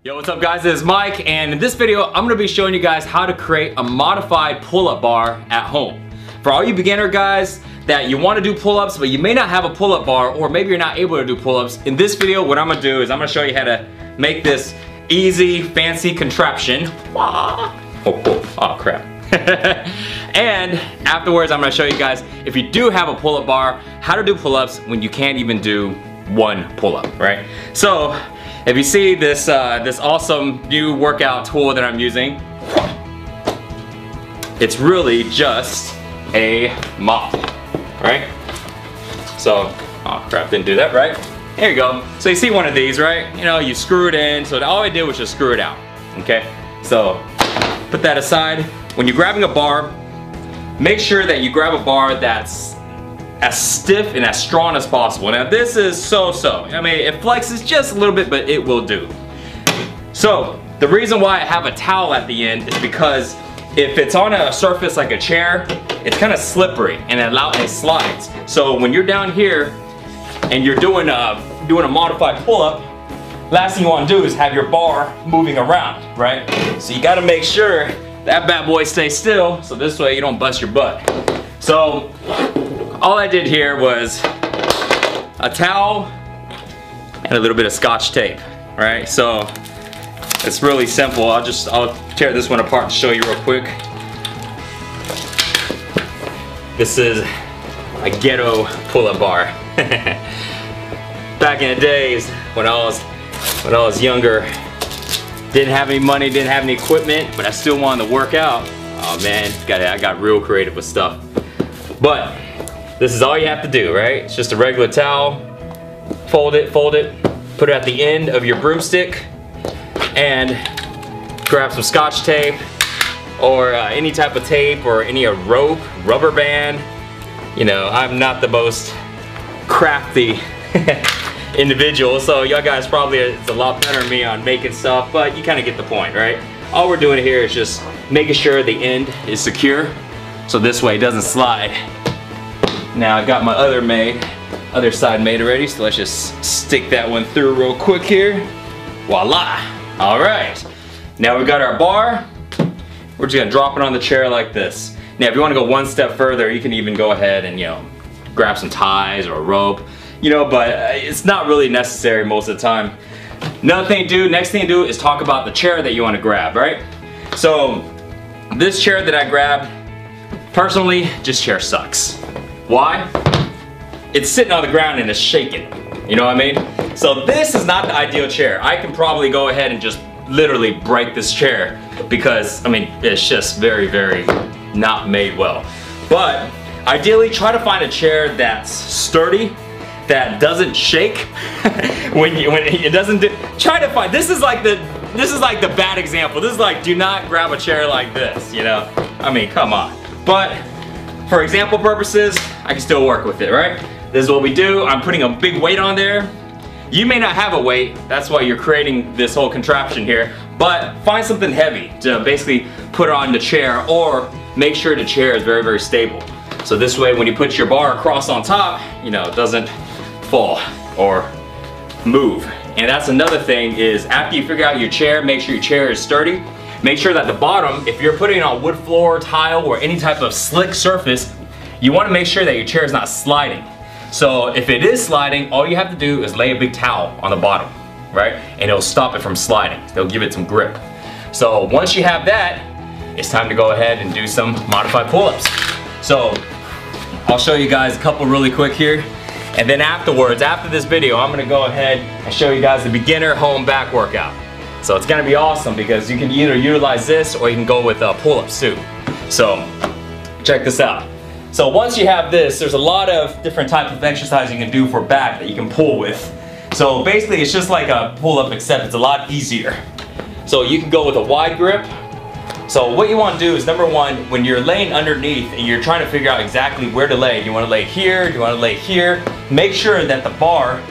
Yo, what's up guys, this is Mike, and in this video I'm going to be showing you guys how to create a modified pull-up bar at home. For all you beginner guys that you want to do pull-ups but you may not have a pull-up bar, or maybe you're not able to do pull-ups, in this video what I'm going to do is I'm going to show you how to make this easy, fancy contraption. Oh crap. And afterwards I'm going to show you guys, if you do have a pull-up bar, how to do pull-ups when you can't even do one pull-up, right? So if you see this this awesome new workout tool that I'm using, it's really just a mop, right? So, oh crap, didn't do that right. Here you go. So you see one of these, right? You know, you screw it in. So all I did was just screw it out, okay? So put that aside. When you're grabbing a bar, make sure that you grab a bar that's as stiff and as strong as possible. Now this is so-so. I mean, it flexes just a little bit, but it will do. So the reason why I have a towel at the end is because if it's on a surface like a chair, it's kind of slippery and it slides. So when you're down here and you're doing a modified pull-up, last thing you want to do is have your bar moving around, right? So you got to make sure that bad boy stays still, so this way you don't bust your butt. So all I did here was a towel and a little bit of Scotch tape, right? So it's really simple. I'll tear this one apart and show you real quick. This is a ghetto pull-up bar. Back in the days when I was younger, didn't have any money, didn't have any equipment, but I still wanted to work out. Oh man, I got real creative with stuff. But this is all you have to do, right? It's just a regular towel. Fold it, put it at the end of your broomstick, and grab some Scotch tape or any type of tape or any rope, rubber band. You know, I'm not the most crafty individual, so y'all guys probably is a lot better than me on making stuff, but you kind of get the point, right? All we're doing here is just making sure the end is secure, so this way it doesn't slide. Now I got my other side made already, so let's just stick that one through real quick here. Voila! All right. Now we got our bar. We're just gonna drop it on the chair like this. Now if you want to go one step further, you can even go ahead and, you know, grab some ties or a rope, you know, but it's not really necessary most of the time. Next thing to do is talk about the chair that you want to grab, right? So this chair that I grabbed, personally, this chair sucks. Why? It's sitting on the ground and it's shaking. You know what I mean? So this is not the ideal chair. I can probably go ahead and just literally break this chair because, I mean, it's just very, very not made well. But ideally, try to find a chair that's sturdy, that doesn't shake when it doesn't do. Try to find. This is like the bad example. This is like, do not grab a chair like this. You know, I mean, come on. But for example purposes, I can still work with it, right? This is what we do. I'm putting a big weight on there. You may not have a weight, that's why you're creating this whole contraption here, but find something heavy to basically put on the chair, or make sure the chair is very, very stable. So this way when you put your bar across on top, you know, it doesn't fall or move. And that's another thing is, after you figure out your chair, make sure your chair is sturdy. Make sure that the bottom, if you're putting it on wood floor, tile, or any type of slick surface, you want to make sure that your chair is not sliding. So if it is sliding, all you have to do is lay a big towel on the bottom, right? And it'll stop it from sliding. It'll give it some grip. So once you have that, it's time to go ahead and do some modified pull-ups. So I'll show you guys a couple really quick here. And then afterwards, after this video, I'm gonna go ahead and show you guys the beginner home back workout. So it's gonna be awesome because you can either utilize this or you can go with pull-ups too. So check this out. So once you have this, there's a lot of different types of exercises you can do for back that you can pull with. So basically it's just like a pull-up, except it's a lot easier. So you can go with a wide grip. So what you want to do is, number one, when you're laying underneath and you're trying to figure out exactly where to lay, do you want to lay here, do you want to lay here, make sure that the bar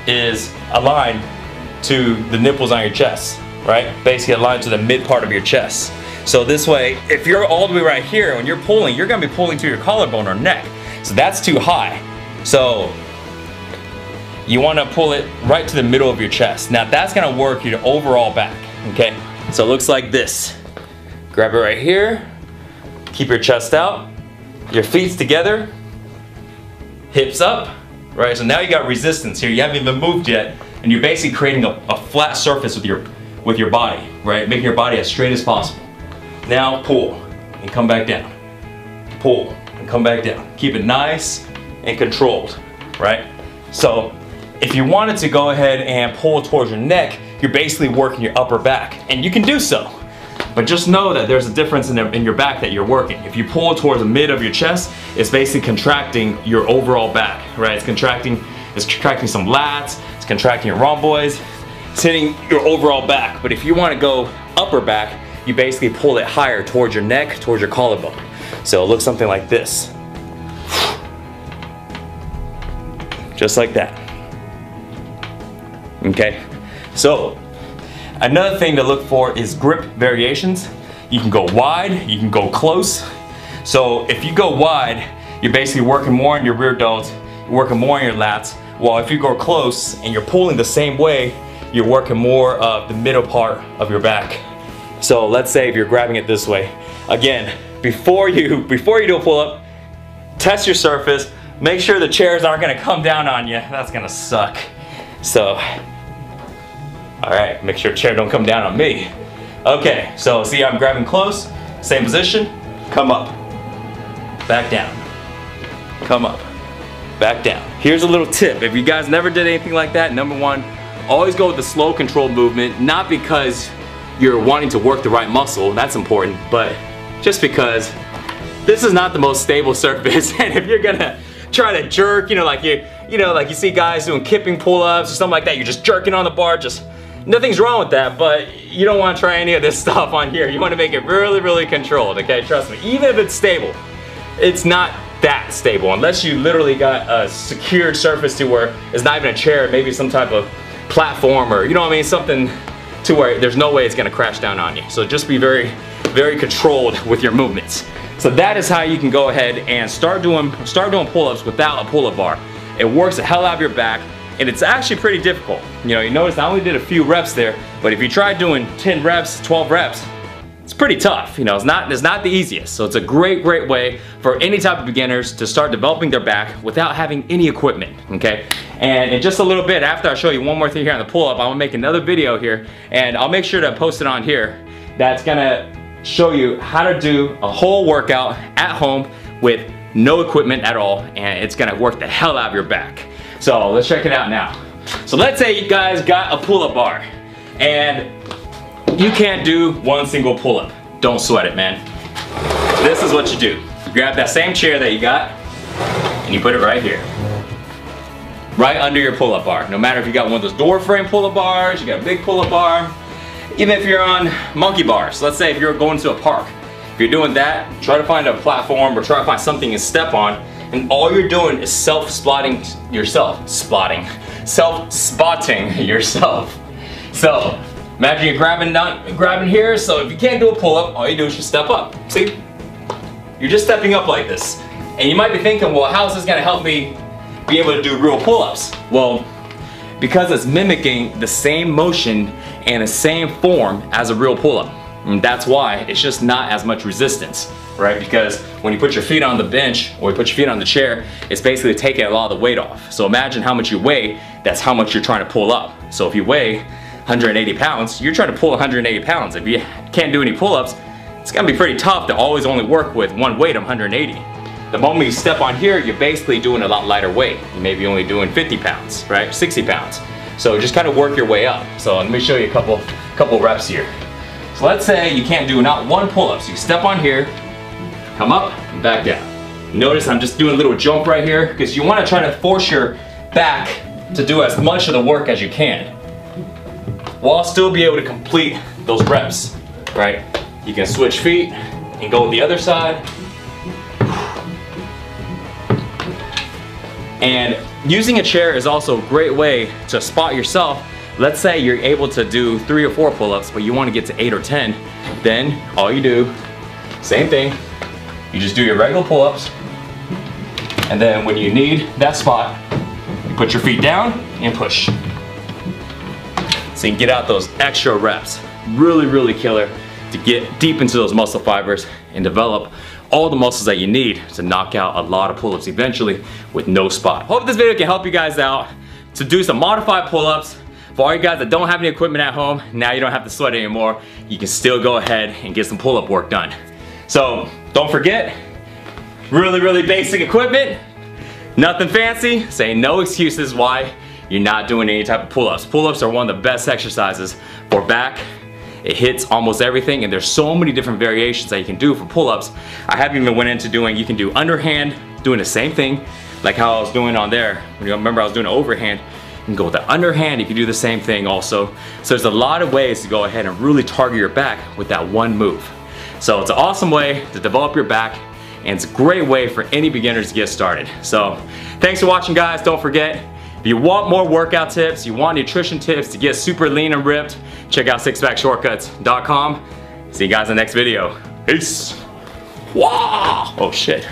is aligned to the nipples on your chest, right? Basically aligned to the mid part of your chest. So this way, if you're all the way right here, when you're pulling, you're gonna be pulling to your collarbone or neck. So that's too high. So you want to pull it right to the middle of your chest. Now that's going to work your overall back, okay? So it looks like this. Grab it right here, keep your chest out, your feet together, hips up, right? So now you got resistance here. You haven't even moved yet, and you're basically creating a flat surface with your body, right? Making your body as straight as possible. Now pull and come back down. Pull and come back down. Keep it nice and controlled, right? So if you wanted to go ahead and pull towards your neck, you're basically working your upper back, and you can do so. But just know that there's a difference in your back that you're working. If you pull towards the mid of your chest, it's basically contracting your overall back, right? It's contracting some lats, it's contracting your rhomboids, it's hitting your overall back. But if you want to go upper back, you basically pull it higher towards your neck, towards your collarbone. So it looks something like this. Just like that. Okay, so another thing to look for is grip variations. You can go wide, you can go close. So if you go wide, you're basically working more on your rear delts, you're working more on your lats. While if you go close and you're pulling the same way, you're working more of the middle part of your back. So let's say if you're grabbing it this way. Again, before you do a pull-up, test your surface, make sure the chairs aren't gonna come down on you. That's gonna suck. So, all right, make sure the chair don't come down on me. Okay, so see I'm grabbing close, same position, come up, back down, come up, back down. Here's a little tip. If you guys never did anything like that, number one, always go with the slow controlled movement, not because you're wanting to work the right muscle, that's important, but just because this is not the most stable surface, and if you're gonna try to jerk, like you see guys doing kipping pull-ups or something like that, you're just jerking on the bar, nothing's wrong with that, but you don't want to try any of this stuff on here. You want to make it really, really controlled, okay? Trust me, even if it's stable, it's not that stable unless you literally got a secured surface to where it's not even a chair, maybe some type of platform or, you know what I mean, something to where there's no way it's gonna crash down on you. So just be very, very controlled with your movements. So that is how you can go ahead and start doing pull-ups without a pull-up bar. It works the hell out of your back, and it's actually pretty difficult. You notice I only did a few reps there, but if you try doing 10 reps, 12 reps, it's pretty tough. It's not the easiest. So it's a great, great way for any type of beginners to start developing their back without having any equipment, okay? And in just a little bit, after I show you one more thing here on the pull-up, I'm gonna make another video here, and I'll make sure to post it on here. That's gonna show you how to do a whole workout at home with no equipment at all, and it's gonna work the hell out of your back. So let's check it out now. So let's say you guys got a pull-up bar, and you can't do one single pull-up. Don't sweat it, man. This is what you do. You grab that same chair that you got, and you put it right here. Right under your pull-up bar. No matter if you got one of those door frame pull-up bars, you got a big pull-up bar, even if you're on monkey bars. Let's say if you're going to a park. If you're doing that, try to find a platform or try to find something to step on, and all you're doing is self-spotting yourself. Self-spotting yourself. So, imagine you're grabbing here, so if you can't do a pull-up, all you do is just step up. See? You're just stepping up like this. And you might be thinking, well, how is this gonna help me be able to do real pull-ups? Well, because it's mimicking the same motion and the same form as a real pull-up. And that's why it's just not as much resistance, right? Because when you put your feet on the bench or you put your feet on the chair, it's basically taking a lot of the weight off. So imagine how much you weigh, that's how much you're trying to pull up. So if you weigh 180 pounds, you're trying to pull 180 pounds. If you can't do any pull-ups, it's gonna be pretty tough to always only work with one weight of 180. The moment you step on here, you're basically doing a lot lighter weight. You may be only doing 50 pounds, right? 60 pounds. So just kind of work your way up. So let me show you a couple reps here. So let's say you can't do not one pull-up. So you step on here, come up, and back down. Notice I'm just doing a little jump right here because you want to try to force your back to do as much of the work as you can, while still be able to complete those reps, right? You can switch feet and go the other side. And using a chair is also a great way to spot yourself. Let's say you're able to do 3 or 4 pull-ups, but you want to get to 8 or 10. Then all you do, same thing, you just do your regular pull-ups, and then when you need that spot, You put your feet down and push. So you can get out those extra reps. Really, really killer to get deep into those muscle fibers and develop all the muscles that you need to knock out a lot of pull-ups eventually with no spot. Hope this video can help you guys out to do some modified pull-ups. For all you guys that don't have any equipment at home, now you don't have to sweat anymore. You can still go ahead and get some pull-up work done. So don't forget, really, really basic equipment, nothing fancy, say no excuses why you're not doing any type of pull-ups. Pull-ups are one of the best exercises for back. It hits almost everything, and there's so many different variations that you can do for pull-ups. I haven't even went into doing, you can do underhand, doing the same thing, like how I was doing on there. When you remember I was doing overhand, you can go with the underhand, you can do the same thing also. So there's a lot of ways to go ahead and really target your back with that one move. So it's an awesome way to develop your back, and it's a great way for any beginners to get started. So thanks for watching, guys. Don't forget, if you want more workout tips, you want nutrition tips to get super lean and ripped, check out sixpackshortcuts.com. See you guys in the next video. Peace. Wow. Oh shit.